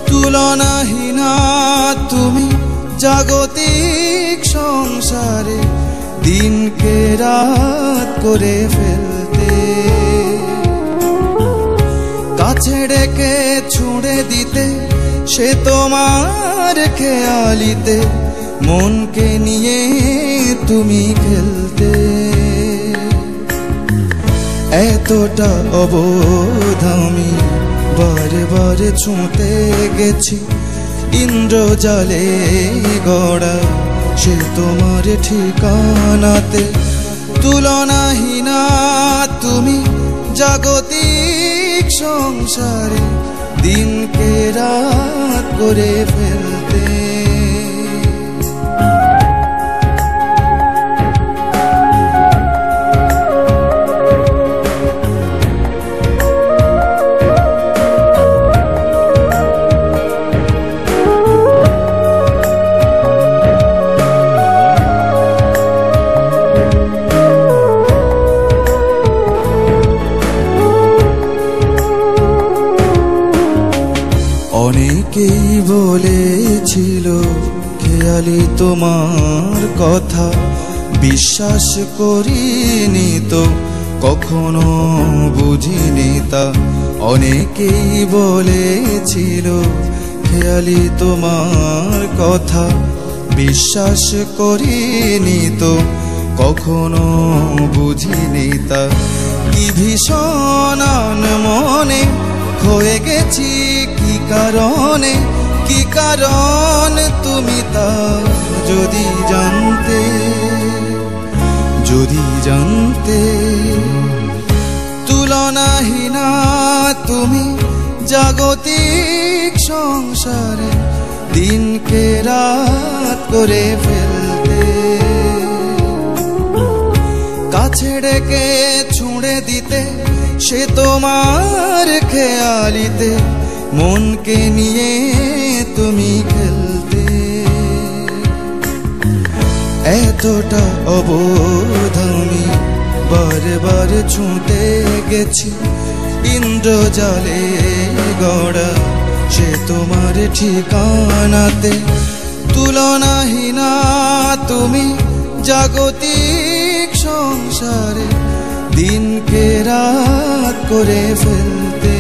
তুলনাহীনা তুমি জাগতিক সংসারে, দিনকে রাত করে ফেলতে, কাছে ডেকে ছুঁড়ে দিতে সে তোমার খেয়ালিতে, মনকে নিয়ে তুমি খেলতে। এতটা অবোধ আমি বারে বারে ছুঁতে গেছি, ইন্দ্রজালে গড়া সে তোমার ঠিকানাতে। তুলনাহীনা তুমি জাগতিক সংসারে, দিনকে রাত করে ফেলতে। অনেকেই বলেছিল খেয়ালি তোমার কথা, বিশ্বাস করিনি তো কখনো বুঝিনি তা। অনেকেই বলেছিল খেয়ালি তোমার কথা, বিশ্বাস করিনি তো কখনো বুঝিনি তা। কি ভীষণ মনে হয়ে গেছি, কি কারণে, কি কারণ তুমি তা যদি জানতে, যদি জানতে। তুলনাহীনা তুমি জাগতিক সংসারে, দিনকে রাত করে ফেলতে, কাছে ডেকে ছুঁড়ে দিতে সে তোমার খেয়ালিতে, মনকে নিয়ে তুমি খেলতে। এতটা অবোধ আমি বারে বারে ছুঁতে গেছি, ইন্দ্রজালে গড়া সে তোমার ঠিকানাতে। তুলনাহীনা তুমি জাগতিক সংসারে, দিনকে রাত করে ফেলতে।